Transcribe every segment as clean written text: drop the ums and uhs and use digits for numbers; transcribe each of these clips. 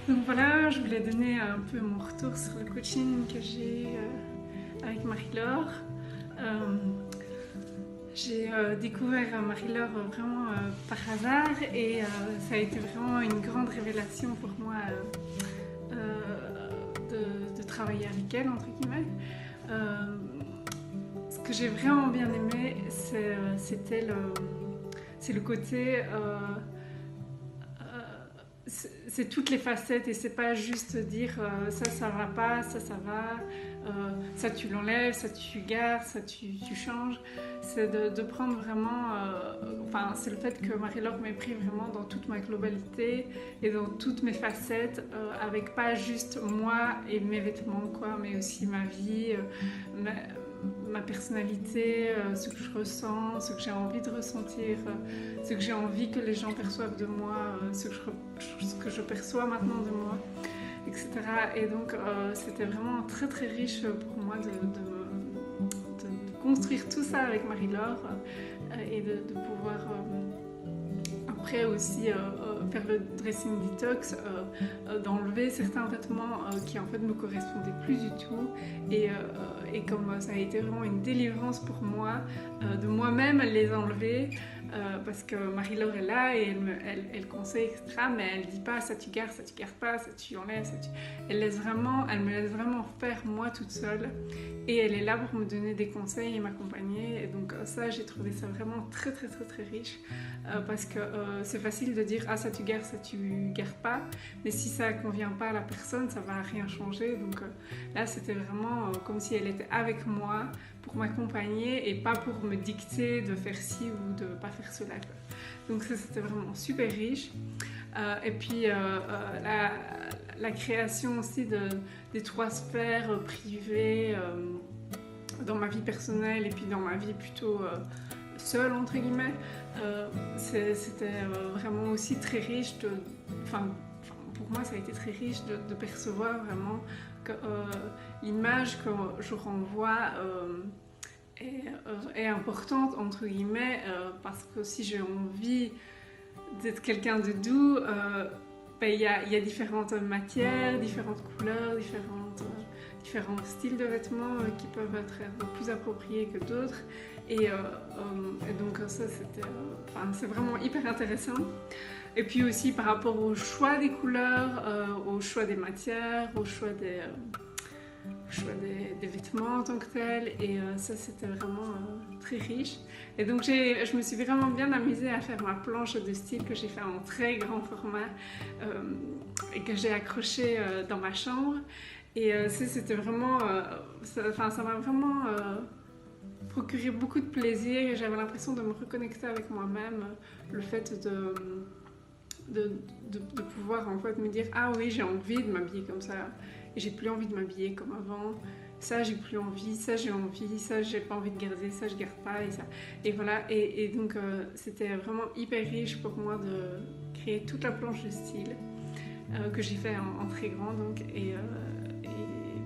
Donc voilà, je voulais donner un peu mon retour sur le coaching que j'ai avec Marie-Laure. Euh, j'ai découvert Marie-Laure vraiment par hasard et ça a été vraiment une grande révélation pour moi de travailler avec elle, entre guillemets. Euh, Ce que j'ai vraiment bien aimé, c'est le côté c'est toutes les facettes et c'est pas juste dire ça va pas, ça va, ça tu l'enlèves, ça tu gardes, ça tu changes. C'est de prendre vraiment, enfin c'est le fait que Marie-Laure m'ait pris vraiment dans toute ma globalité et dans toutes mes facettes, avec pas juste moi et mes vêtements quoi, mais aussi ma vie, ma personnalité, ce que je ressens, ce que j'ai envie de ressentir, ce que j'ai envie que les gens perçoivent de moi, ce que je perçois maintenant de moi, etc. Et donc c'était vraiment très très riche pour moi de construire tout ça avec Marie-Laure et de pouvoir après aussi faire le dressing detox, d'enlever certains vêtements qui en fait ne me correspondaient plus du tout et comme ça a été vraiment une délivrance pour moi de moi-même les enlever parce que Marie-Laure est là et elle conseille etc mais elle dit pas ça tu gardes pas, ça tu enlèves, elle me laisse vraiment faire moi toute seule et elle est là pour me donner des conseils et m'accompagner et donc ça j'ai trouvé ça vraiment très très très très riche parce que c'est facile de dire ah ça tu gardes pas mais si ça convient pas à la personne ça va rien changer donc là c'était vraiment comme si elle était avec moi pour m'accompagner et pas pour me dicter de faire ci ou de pas faire cela quoi. Donc ça c'était vraiment super riche et puis la création aussi des trois sphères privées dans ma vie personnelle et puis dans ma vie plutôt seule entre guillemets c'était vraiment aussi très riche pour moi ça a été très riche de percevoir vraiment que l'image que je renvoie est importante entre guillemets parce que si j'ai envie d'être quelqu'un de doux il y a différentes matières, différentes couleurs, différents styles de vêtements qui peuvent être plus appropriés que d'autres et donc ça c'est vraiment hyper intéressant et puis aussi par rapport au choix des couleurs, au choix des matières, au choix des vêtements en tant que tel et ça c'était vraiment très riche et donc je me suis vraiment bien amusée à faire ma planche de style que j'ai fait en très grand format et que j'ai accroché dans ma chambre et c'était vraiment ça m'a vraiment procuré beaucoup de plaisir et j'avais l'impression de me reconnecter avec moi-même le fait de pouvoir en fait me dire ah oui j'ai envie de m'habiller comme ça et j'ai plus envie de m'habiller comme avant ça j'ai plus envie, ça j'ai envie, ça j'ai pas envie de garder, ça je garde pas et ça et voilà et donc c'était vraiment hyper riche pour moi de créer toute la planche de style que j'ai fait en très grand donc et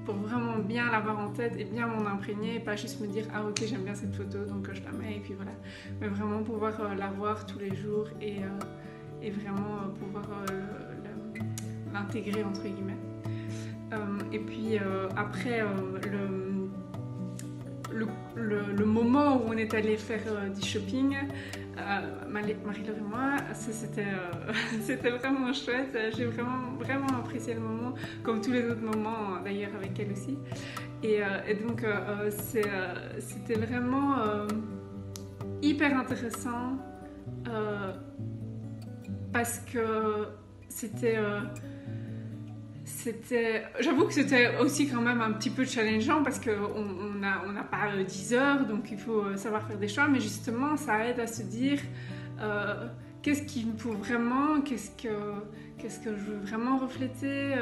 pour vraiment bien l'avoir en tête et bien m'en imprégner et pas juste me dire ah ok j'aime bien cette photo donc je la mets et puis voilà mais vraiment pouvoir la voir tous les jours et vraiment pouvoir l'intégrer entre guillemets et puis après le moment où on est allé faire du shopping Marie-Laure et moi c'était vraiment chouette j'ai vraiment apprécié le moment comme tous les autres moments d'ailleurs avec elle aussi et donc c'était vraiment hyper intéressant parce que j'avoue que c'était aussi quand même un petit peu challengeant parce qu'on n'a pas 10 heures donc il faut savoir faire des choix mais justement ça aide à se dire qu'est-ce qu'il me faut vraiment, qu'est-ce que je veux vraiment refléter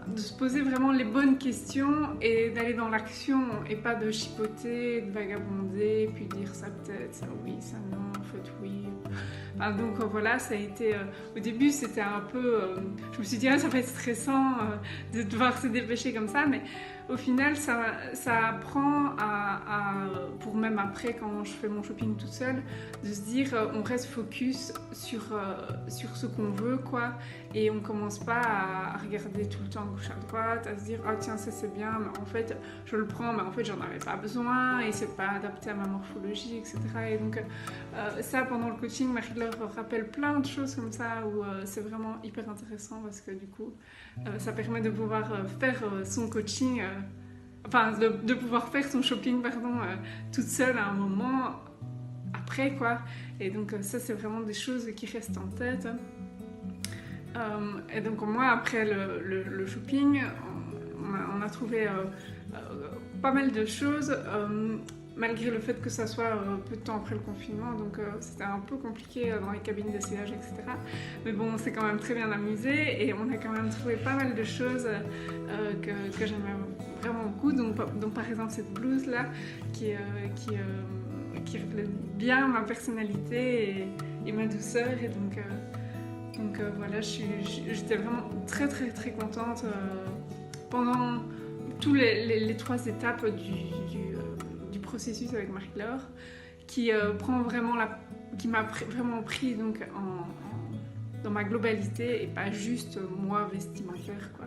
de se poser vraiment les bonnes questions et d'aller dans l'action et pas de chipoter, de vagabonder puis dire ça peut-être, ça oui, ça non, en fait oui donc voilà, ça a été au début c'était un peu je me suis dit ça va être stressant de devoir se dépêcher comme ça mais au final, ça apprend pour même après, quand je fais mon shopping toute seule, de se dire, on reste focus sur ce qu'on veut, quoi, et on commence pas à regarder tout le temps à gauche à droite, à se dire, oh tiens, ça c'est bien, mais en fait, je le prends, mais en fait, j'en avais pas besoin, et c'est pas adapté à ma morphologie, etc. Et donc, ça, pendant le coaching, Marie-Laure rappelle plein de choses comme ça, où c'est vraiment hyper intéressant, parce que du coup, ça permet de pouvoir faire son coaching, enfin de pouvoir faire son shopping, pardon, toute seule à un moment après, quoi. Et donc ça, c'est vraiment des choses qui restent en tête. Et donc moi, après le shopping, on a trouvé pas mal de choses. Malgré le fait que ça soit peu de temps après le confinement, donc c'était un peu compliqué dans les cabines d'essayage, etc. Mais bon, on s'est quand même très bien amusé et on a quand même trouvé pas mal de choses que j'aimais vraiment beaucoup. Donc par exemple cette blouse là qui reflète bien ma personnalité et ma douceur, et donc voilà, j'étais vraiment très très très contente pendant tous les 3 étapes du processus avec Marie-Laure, qui m'a vraiment pris donc dans ma globalité et pas juste moi vestimentaire, quoi.